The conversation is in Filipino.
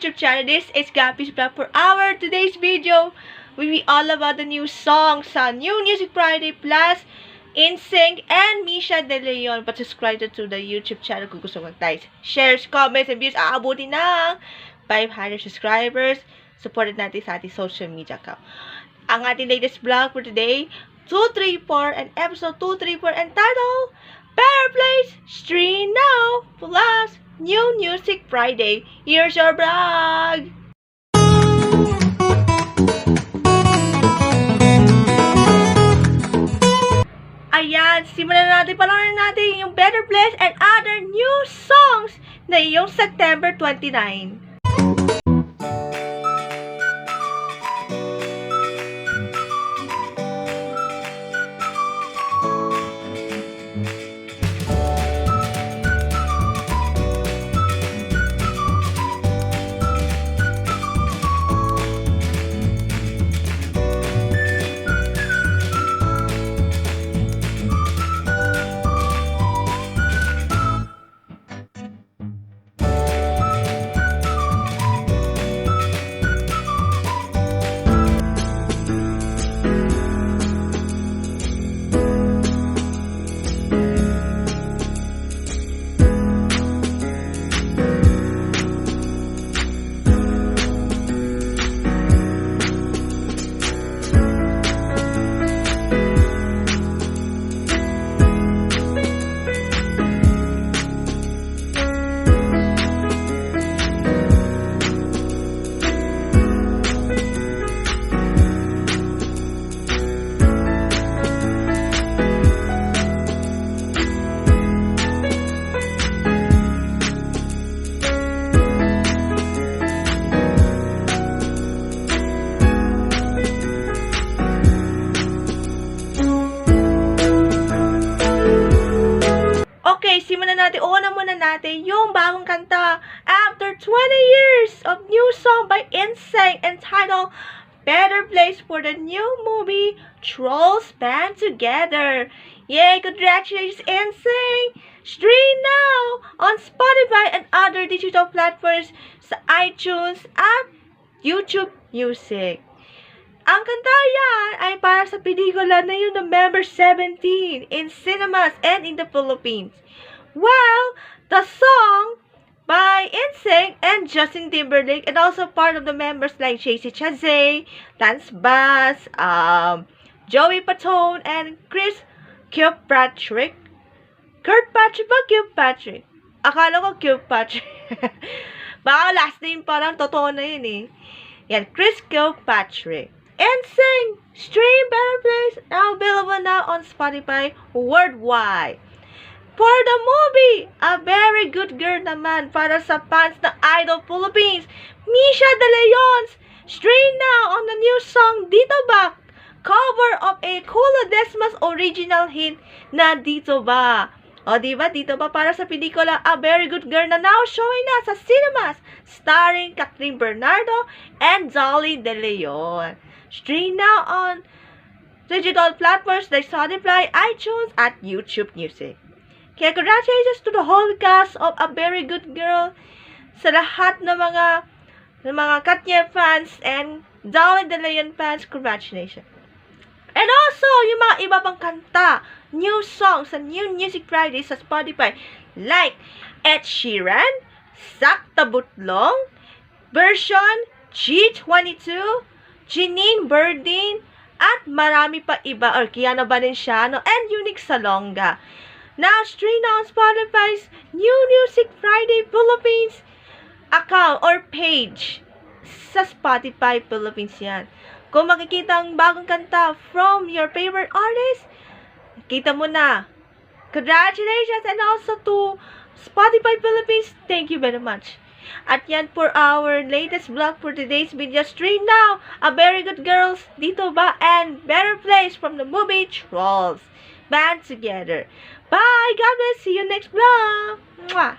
YouTube channel. This is Gappy's Vlog for our today's video. We will be all about the new songs sa New Music Friday plus NSYNC and Misha De Leon. But subscribe to the YouTube channel kung gusto mag-like, shares, comments, and views. Aabutin ng 500 subscribers. Supported natin sa ating social media account. Ang ating latest vlog for today, 234 and episode 234 entitled Better Place Stream Now plus New Music Friday. Here's your vlog! Ayan, simulan natin, palarin natin yung Better Place and other new songs na yung September 29. Simulan natin, una muna natin yung bagong kanta after 20 years of new song by NSYNC entitled Better Place for the new movie Trolls Band Together. Yay! Congratulations NSYNC! Stream now on Spotify and other digital platforms sa iTunes at YouTube Music. Ang kanta yan ay para sa pelikula na yun November 17 in cinemas and in the Philippines. Well, the song by NSYNC and Justin Timberlake and also part of the members like JC Chazé, Lance Bass, Joey Fatone, and Chris Kirkpatrick. Kirkpatrick ba? Kirkpatrick? Akala ko Kirkpatrick. Baka last name parang totoo na yun eh. Yan, Chris Kirkpatrick. NSYNC, stream Better Place, now available now on Spotify worldwide. For the movie, A Very Good Girl naman para sa fans ng Idol Philippines, Misha De Leon's stream now on the new song Dito Ba, cover of a Kulo Desma's original hit na Dito Ba. O diba, Dito Ba para sa pelikula A Very Good Girl na now showing na sa cinemas, starring Catherine Bernardo and Dolly De Leon. Stream now on digital platforms like Spotify, iTunes, at YouTube Music. Kaya congratulations to the whole cast of A Very Good Girl, sa lahat ng mga Katniel fans and Dolly De Leon fans, congratulations. And also, yung mga iba pang kanta, new songs sa New Music Friday sa Spotify, like Ed Sheeran, Sakta Butlong, version G22, Janine Berdin, at marami pa iba, or Kiana Valenciano, and Unique Salonga. Now, stream on Spotify's New Music Friday Philippines account or page sa Spotify Philippines yan. Kung makikita ang bagong kanta from your favorite artist, kita mo na. Congratulations and also to Spotify Philippines, thank you very much. At yan for our latest vlog for today's video. Stream now, A Very Good Girls, Dito Ba, and Better Place from the movie Trolls Band Together. Bye! God bless! See you next vlog! Mwah!